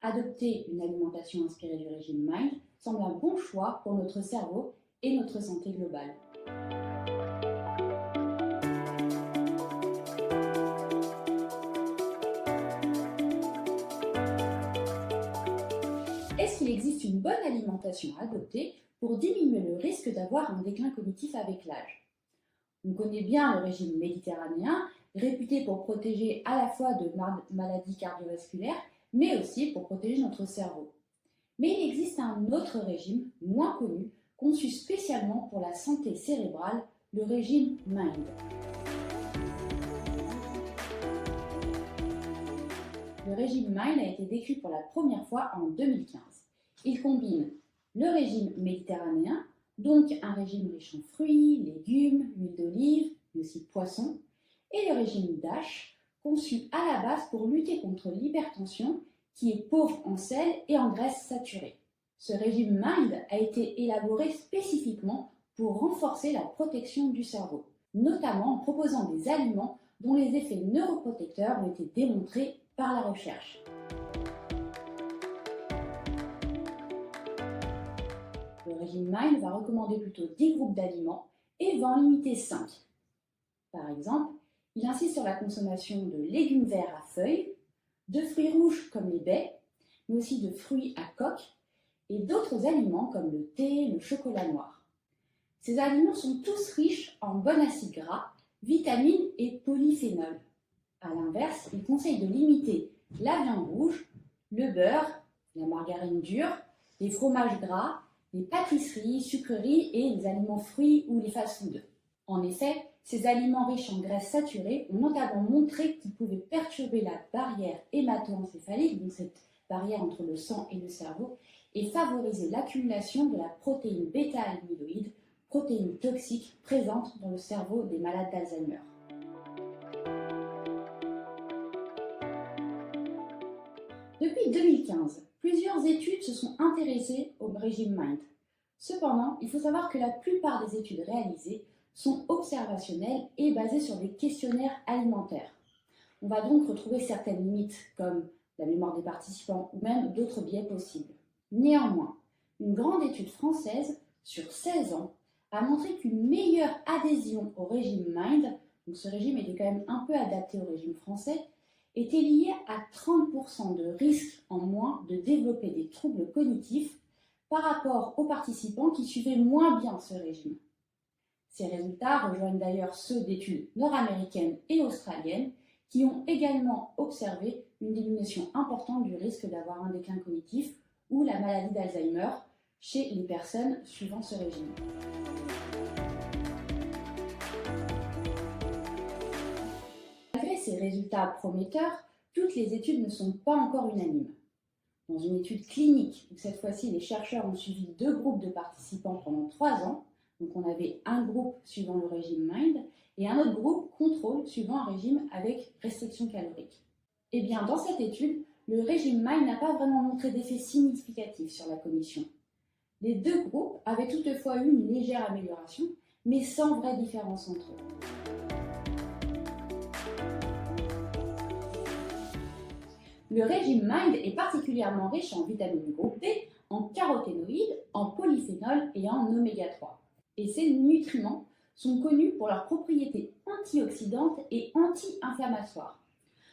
adopter une alimentation inspirée du régime MIND semble un bon choix pour notre cerveau et notre santé globale. Est-ce qu'il existe une bonne alimentation à adopter pour diminuer le risque d'avoir un déclin cognitif avec l'âge? On connaît bien le régime méditerranéen, réputé pour protéger à la fois de maladies cardiovasculaires, mais aussi pour protéger notre cerveau. Mais il existe un autre régime, moins connu, conçu spécialement pour la santé cérébrale, le régime MIND. Le régime MIND a été décrit pour la première fois en 2015. Il combine le régime méditerranéen, donc un régime riche en fruits, légumes, huile d'olive, mais aussi poissons, et le régime DASH, conçu à la base pour lutter contre l'hypertension, qui est pauvre en sel et en graisses saturées. Ce régime MIND a été élaboré spécifiquement pour renforcer la protection du cerveau, notamment en proposant des aliments dont les effets neuroprotecteurs ont été démontrés par la recherche. Le régime MIND va recommander plutôt 10 groupes d'aliments et va en limiter 5. Par exemple, il insiste sur la consommation de légumes verts à feuilles, de fruits rouges comme les baies, mais aussi de fruits à coque et d'autres aliments comme le thé, le chocolat noir. Ces aliments sont tous riches en bons acides gras, vitamines et polyphénols. A l'inverse, il conseille de limiter la viande rouge, le beurre, la margarine dure, les fromages gras, les pâtisseries, sucreries et les aliments fruits ou les fast-foods. En effet, ces aliments riches en graisses saturées ont notamment montré qu'ils pouvaient perturber la barrière hémato-encéphalique, donc cette barrière entre le sang et le cerveau, et favoriser l'accumulation de la protéine bêta-amyloïde, protéine toxique présente dans le cerveau des malades d'Alzheimer. Depuis 2015, plusieurs études se sont intéressées au régime MIND. Cependant, il faut savoir que la plupart des études réalisées sont observationnelles et basées sur des questionnaires alimentaires. On va donc retrouver certaines limites, comme la mémoire des participants ou même d'autres biais possibles. Néanmoins, une grande étude française sur 16 ans a montré qu'une meilleure adhésion au régime MIND, donc ce régime était quand même un peu adapté au régime français, était liée à 30% de risque en moins de développer des troubles cognitifs par rapport aux participants qui suivaient moins bien ce régime. Ces résultats rejoignent d'ailleurs ceux d'études nord-américaines et australiennes qui ont également observé une diminution importante du risque d'avoir un déclin cognitif ou la maladie d'Alzheimer chez les personnes suivant ce régime. Malgré ces résultats prometteurs, toutes les études ne sont pas encore unanimes. Dans une étude clinique, où cette fois-ci les chercheurs ont suivi 2 groupes de participants pendant 3 ans, donc on avait un groupe suivant le régime MIND et un autre groupe contrôle suivant un régime avec restriction calorique. Et bien dans cette étude, le régime MIND n'a pas vraiment montré d'effet significatif sur la cognition. Les 2 groupes avaient toutefois eu une légère amélioration, mais sans vraie différence entre eux. Le régime MIND est particulièrement riche en vitamine groupe D, en caroténoïdes, en polyphénols et en oméga 3. Et ces nutriments sont connus pour leurs propriétés antioxydantes et anti-inflammatoires.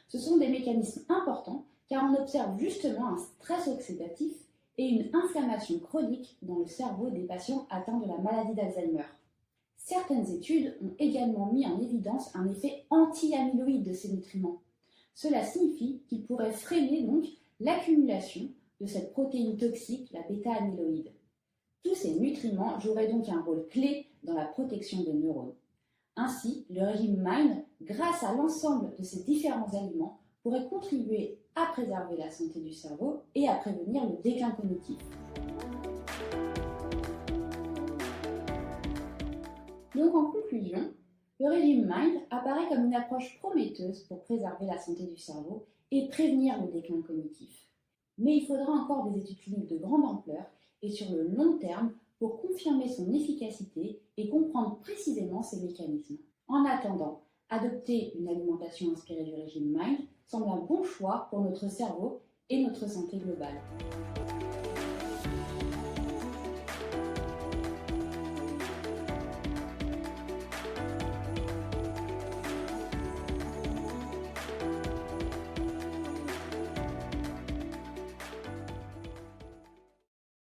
Ce sont des mécanismes importants car on observe justement un stress oxydatif et une inflammation chronique dans le cerveau des patients atteints de la maladie d'Alzheimer. Certaines études ont également mis en évidence un effet anti-amyloïde de ces nutriments. Cela signifie qu'ils pourraient freiner donc l'accumulation de cette protéine toxique, la bêta-amyloïde. Tous ces nutriments joueraient donc un rôle clé dans la protection des neurones. Ainsi, le régime MIND, grâce à l'ensemble de ces différents aliments, pourrait contribuer à préserver la santé du cerveau et à prévenir le déclin cognitif. Donc en conclusion, le régime MIND apparaît comme une approche prometteuse pour préserver la santé du cerveau et prévenir le déclin cognitif. Mais il faudra encore des études cliniques de grande ampleur et sur le long terme pour confirmer son efficacité et comprendre précisément ses mécanismes. En attendant, adopter une alimentation inspirée du régime MIND semble un bon choix pour notre cerveau et notre santé globale.